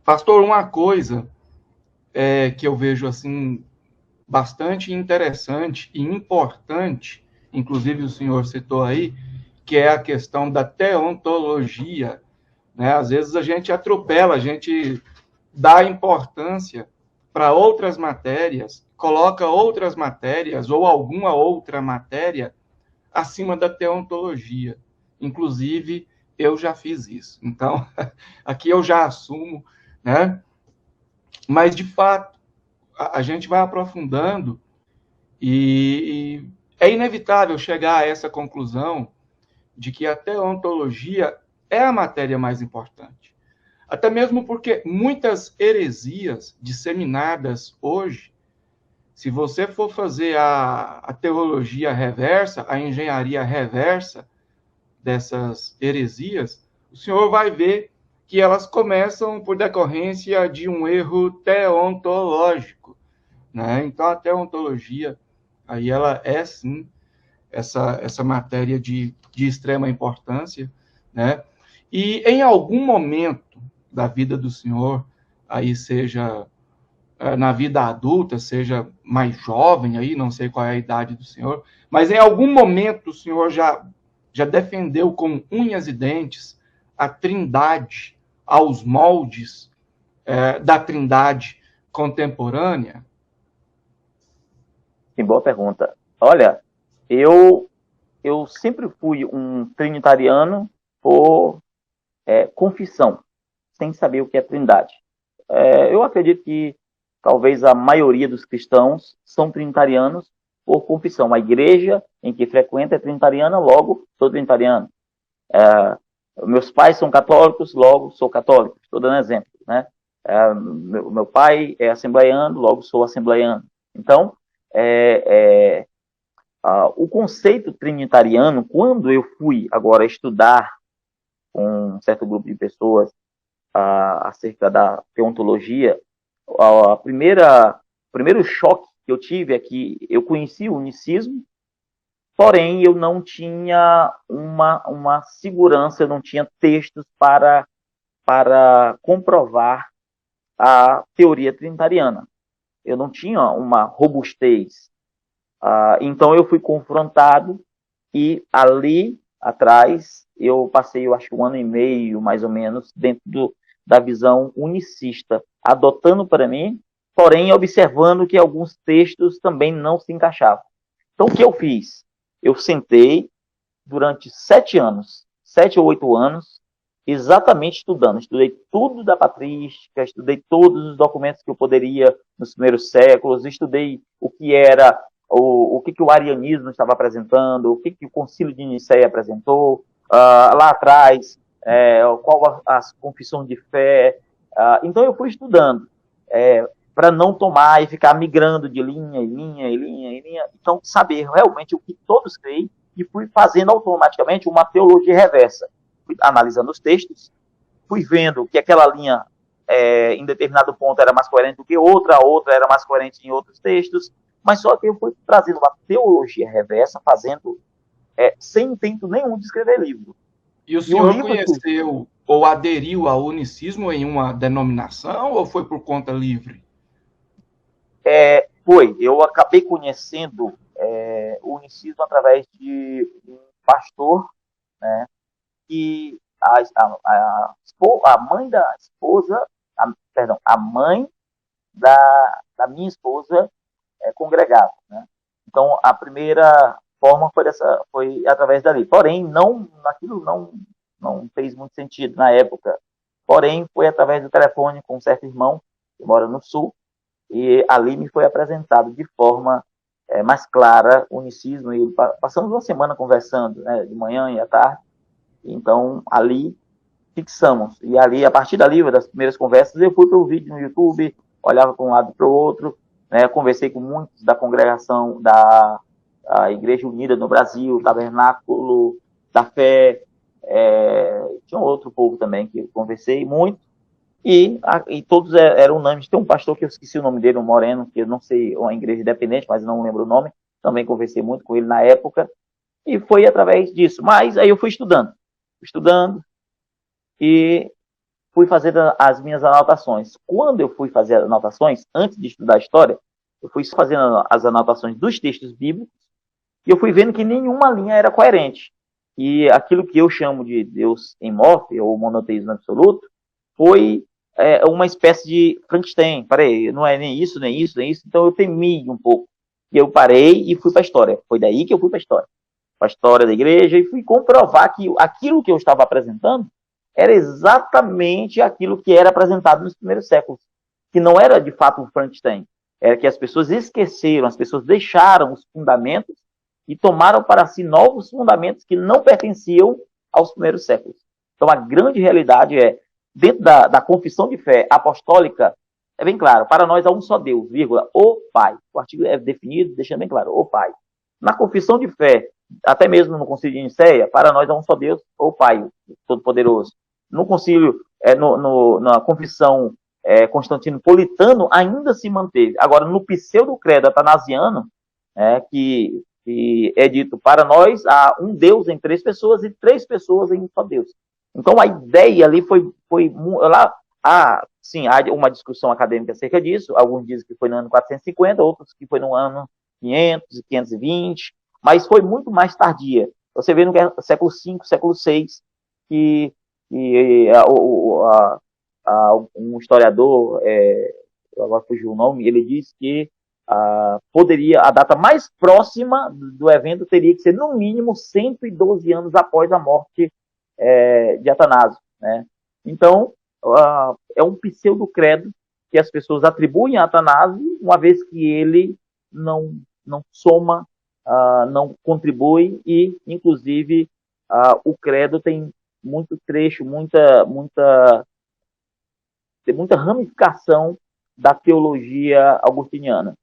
Pastor, uma coisa que eu vejo assim bastante interessante e importante, inclusive o senhor citou aí, que é a questão da teontologia, né? Às vezes a gente atropela, a gente dá importância para outras matérias, coloca outras matérias ou alguma outra matéria acima da teontologia. Inclusive, eu já fiz isso. Então, aqui eu já assumo, né? Mas, de fato, a gente vai aprofundando e é inevitável chegar a essa conclusão de que a teontologia é a matéria mais importante. Até mesmo porque muitas heresias disseminadas hoje, se você for fazer a teologia reversa, a engenharia reversa dessas heresias, o senhor vai ver que elas começam por decorrência de um erro teontológico, né? Então, a teontologia, aí ela é, sim, essa matéria de extrema importância, né? E em algum momento da vida do senhor, aí seja na vida adulta, seja mais jovem, aí não sei qual é a idade do senhor, mas em algum momento o senhor já defendeu com unhas e dentes a trindade aos moldes da trindade contemporânea? Que boa pergunta. Olha, eu, eu sempre fui um trinitariano por confissão, sem saber o que é trindade. Eu acredito que talvez a maioria dos cristãos são trinitarianos por confissão. A igreja em que frequenta é trinitariana, logo sou trinitariano. Meus pais são católicos, logo sou católico. Estou dando exemplo, né? Meu pai é assembleiano, logo sou assembleiano. Então, é, é, o conceito trinitariano, quando eu fui agora estudar com um certo grupo de pessoas acerca da teontologia, o primeiro choque que eu tive é que eu conheci o unicismo, porém eu não tinha uma segurança, eu não tinha textos para comprovar a teoria trinitariana. Eu não tinha uma robustez. Então eu fui confrontado e ali atrás eu passei, eu acho, 1 ano e meio, mais ou menos, dentro da visão unicista, adotando para mim, porém observando que alguns textos também não se encaixavam. Então o que eu fiz? Eu sentei durante 7 anos, 7 ou 8 anos, exatamente estudando. Estudei tudo da patrística, estudei todos os documentos que eu poderia nos primeiros séculos, estudei o que era, o que o arianismo estava apresentando, o que o Concílio de Nicéia apresentou, lá atrás, qual as confissões de fé. Então eu fui estudando, para não tomar e ficar migrando de linha em linha, em linha, em linha. Então, saber realmente o que todos creem e fui fazendo automaticamente uma teologia reversa. Fui analisando os textos, fui vendo que aquela linha, em determinado ponto, era mais coerente do que outra, a outra era mais coerente em outros textos, mas só que eu fui trazendo uma teologia reversa, fazendo sem intento nenhum de escrever livro. E o E o senhor livro que conheceu ou aderiu ao unicismo em uma denominação ou foi por conta livre? eu acabei conhecendo o unicismo através de um pastor, né, que a mãe da esposa, perdão, a mãe da minha esposa congregava, né? Então a primeira forma foi através dali. Porém, aquilo não fez muito sentido na época. Porém, foi através do telefone com um certo irmão que mora no sul e ali me foi apresentado de forma mais clara o unicismo e passamos uma semana conversando, né, de manhã e à tarde. Então ali fixamos. E ali, a partir dali, das primeiras conversas, eu fui para o vídeo no YouTube, olhava para um lado e para o outro, né, conversei com muitos da congregação da Igreja Unida no Brasil, Tabernáculo da Fé, tinha um outro povo também que eu conversei muito, e todos eram unânimes. Tem um pastor que eu esqueci o nome dele, um moreno, que eu não sei, uma igreja independente, mas não lembro o nome, também conversei muito com ele na época, e foi através disso. Mas aí eu fui estudando, e fui fazer as minhas anotações. Quando eu fui fazer as anotações, antes de estudar a história, eu fui fazendo as anotações dos textos bíblicos e eu fui vendo que nenhuma linha era coerente. E aquilo que eu chamo de Deus em morte, ou monoteísmo absoluto, foi uma espécie de Frankenstein. Parei, não é nem isso, nem isso, nem isso. Então eu temi um pouco. E eu parei e fui para a história. Foi daí que eu fui para a história da igreja, e fui comprovar que aquilo que eu estava apresentando era exatamente aquilo que era apresentado nos primeiros séculos. Que não era de fato um Frankenstein. Era que as pessoas esqueceram, as pessoas deixaram os fundamentos e tomaram para si novos fundamentos que não pertenciam aos primeiros séculos. Então a grande realidade é, dentro da confissão de fé apostólica, é bem claro, para nós há um só Deus, vírgula, o Pai. O artigo é definido, deixando bem claro, o Pai. Na confissão de fé, até mesmo no concílio de Nicéia, para nós há um só Deus, o Pai, Todo-Poderoso. No concílio, na confissão constantinopolitano, ainda se manteve. Agora, no pseudo-credo atanasiano, que é dito, para nós há um Deus em três pessoas e três pessoas em um só Deus. Então, a ideia ali foi lá, sim, há uma discussão acadêmica acerca disso. Alguns dizem que foi no ano 450, outros que foi no ano 500 e 520, mas foi muito mais tardia. Você vê no século V, século VI, que um historiador, agora fugiu o nome, ele diz que a data mais próxima do evento teria que ser, no mínimo, 112 anos após a morte de Atanásio, né? Então, é um pseudo-credo que as pessoas atribuem a Atanásio, uma vez que ele não soma, não contribui e, inclusive, o credo tem muito trecho, tem muita ramificação da teologia augustiniana.